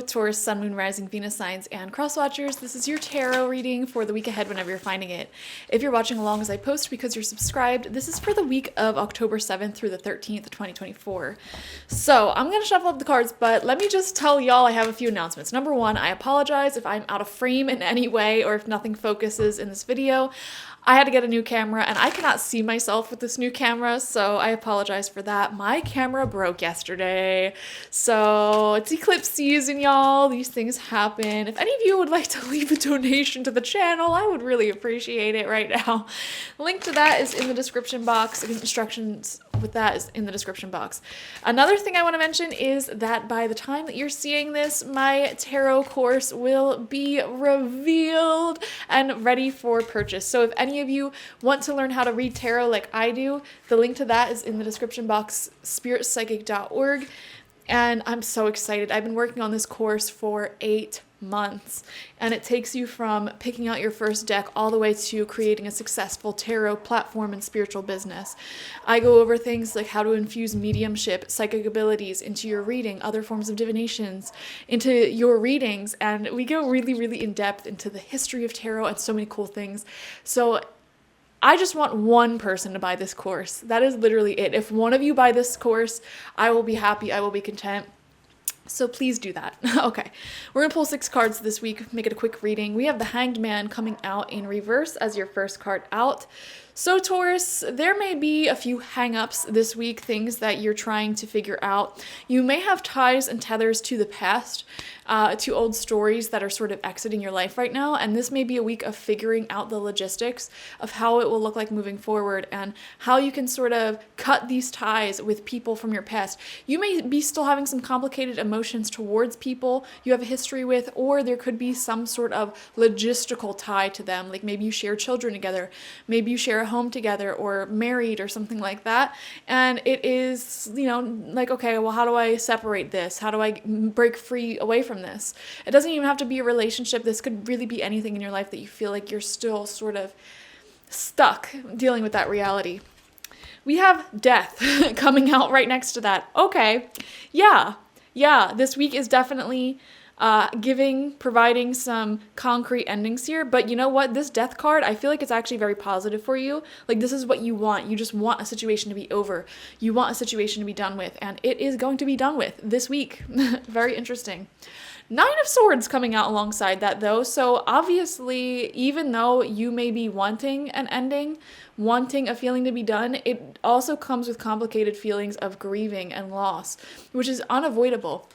Taurus, Sun, Moon, Rising, Venus signs, and cross watchers. This is your tarot reading for the week ahead whenever you're finding it. If you're watching along as I post because you're subscribed, this is for the week of October 7th through the 13th, 2024. So I'm going to shuffle up the cards, but let me just tell y'all I have a few announcements. Number one, I apologize if I'm out of frame in any way or if nothing focuses in this video. I had to get a new camera and I cannot see myself with this new camera, so I apologize for that. My camera broke yesterday, so it's eclipse season, y'all. These things happen. If any of you would like to leave a donation to the channel, I would really appreciate it right now. Link to that is in the description box. Instructions with that is in the description box. Another thing I want to mention is that by the time that you're seeing this, my tarot course will be revealed and ready for purchase. So if any of you want to learn how to read tarot like I do, the link to that is in the description box, spiritpsychic.org. And I'm so excited. I've been working on this course for 8 months, and it takes you from picking out your first deck all the way to creating a successful tarot platform and spiritual business. I go over things like how to infuse mediumship, psychic abilities into your reading, other forms of divinations into your readings, and we go really, really in depth into the history of tarot and so many cool things. So I just want one person to buy this course. That is literally it. If one of you buy this course, I will be happy. I will be content. So please do that. Okay, we're going to pull 6 cards this week, make it a quick reading. We have the Hanged Man coming out in reverse as your first card out. So Taurus, there may be a few hang-ups this week, things that you're trying to figure out. You may have ties and tethers to the past, to old stories that are sort of exiting your life right now, and this may be a week of figuring out the logistics of how it will look like moving forward and how you can sort of cut these ties with people from your past. You may be still having some complicated emotions towards people you have a history with, or there could be some sort of logistical tie to them, like maybe you share children together, maybe you share a home together or married or something like that, and it is, you know, like, okay, well, how do I separate this? How do I break free away from this? It doesn't even have to be a relationship. This could really be anything in your life that you feel like you're still sort of stuck dealing with that reality. We have death coming out right next to that. Okay, yeah, this week is definitely providing some concrete endings here, but you know what? This death card, I feel like it's actually very positive for you. Like, this is what you want. You just want a situation to be over. You want a situation to be done with, and it is going to be done with this week. Very interesting. 9 of Swords coming out alongside that, though. So obviously, even though you may be wanting an ending, wanting a feeling to be done, it also comes with complicated feelings of grieving and loss, which is unavoidable.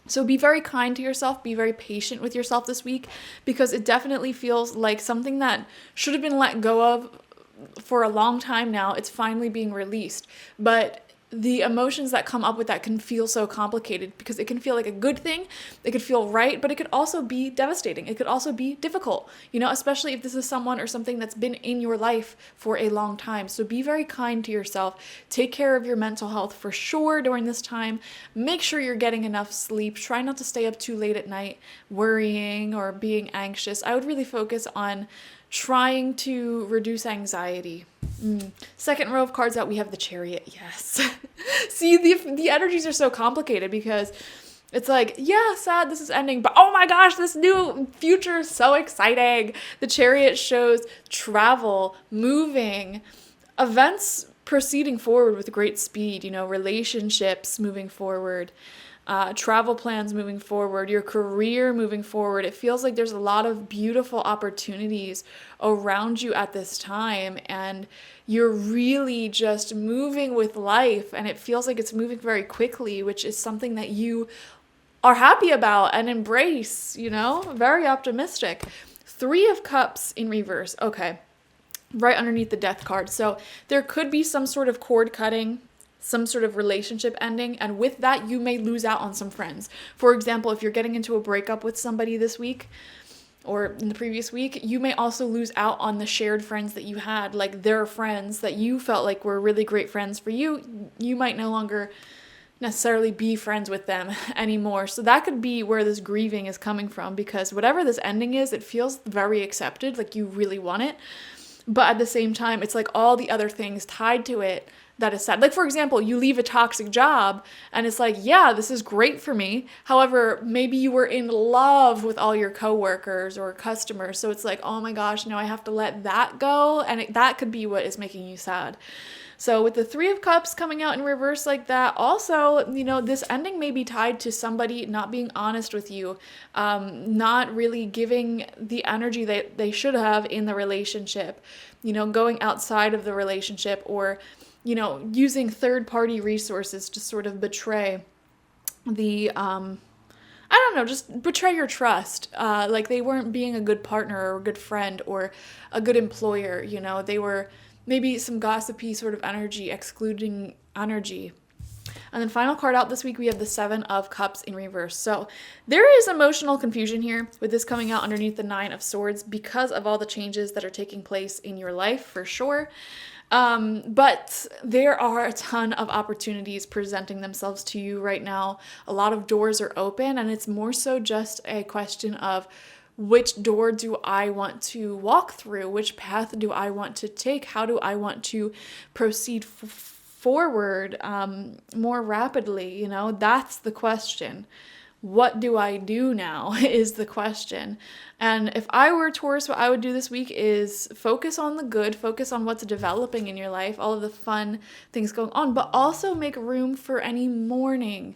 So be very kind to yourself, be very patient with yourself this week, because it definitely feels like something that should have been let go of for a long time now. It's finally being released. But the emotions that come up with that can feel so complicated, because it can feel like a good thing, it could feel right, but it could also be devastating. It could also be difficult, you know, especially if this is someone or something that's been in your life for a long time. So be very kind to yourself. Take care of your mental health for sure during this time. Make sure you're getting enough sleep. Try not to stay up too late at night worrying or being anxious. I would really focus on trying to reduce anxiety. Second row of cards out, we have the Chariot. Yes. See, the energies are so complicated, because it's like, yeah, sad this is ending, but oh my gosh, this new future is so exciting. The Chariot shows travel, moving, events proceeding forward with great speed, you know, relationships moving forward, travel plans moving forward, your career moving forward. It feels like there's a lot of beautiful opportunities around you at this time, and you're really just moving with life, and it feels like it's moving very quickly, which is something that you are happy about and embrace, you know, very optimistic. 3 of Cups in reverse. Okay, right underneath the Death card. So there could be some sort of cord cutting, some sort of relationship ending, and with that you may lose out on some friends. For example, if you're getting into a breakup with somebody this week or in the previous week, you may also lose out on the shared friends that you had, like their friends that you felt like were really great friends for you. You might no longer necessarily be friends with them anymore. So that could be where this grieving is coming from, because whatever this ending is, it feels very accepted, like you really want it. But at the same time, it's like all the other things tied to it that is sad. Like, for example, you leave a toxic job and it's like, yeah, this is great for me. However, maybe you were in love with all your coworkers or customers. So it's like, oh my gosh, now I have to let that go. And that could be what is making you sad. So with the Three of Cups coming out in reverse like that, also, this ending may be tied to somebody not being honest with you, not really giving the energy that they should have in the relationship, going outside of the relationship, or using third-party resources to sort of betray the, I don't know, just betray your trust. Like they weren't being a good partner or a good friend or a good employer, they were maybe some gossipy sort of energy, excluding energy. And then final card out this week, we have the Seven of Cups in reverse. So there is emotional confusion here with this coming out underneath the Nine of Swords because of all the changes that are taking place in your life, for sure. But there are a ton of opportunities presenting themselves to you right now. A lot of doors are open, and it's more so just a question of which door do I want to walk through? Which path do I want to take? How do I want to proceed forward more rapidly? That's the question. What do I do now is the question. And if I were Taurus, what I would do this week is focus on the good, focus on what's developing in your life, all of the fun things going on, but also make room for any mourning,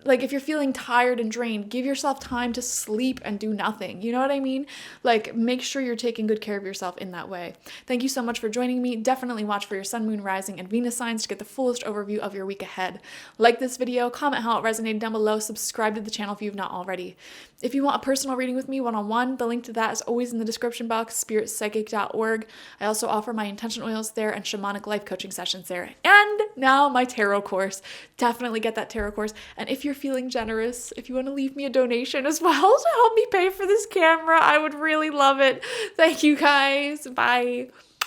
like if you're feeling tired and drained, give yourself time to sleep and do nothing. You know what I mean? Like make sure you're taking good care of yourself in that way. Thank you so much for joining me. Definitely watch for your sun, moon, rising, and Venus signs to get the fullest overview of your week ahead. Like this video, comment how it resonated down below, subscribe to the channel if you've not already. If you want a personal reading with me one-on-one, the link to that is always in the description box, spiritpsychic.org. I also offer my intention oils there and shamanic life coaching sessions there. And now my tarot course. Definitely get that tarot course. And if you're feeling generous, if you want to leave me a donation as well to help me pay for this camera, I would really love it. Thank you guys. Bye.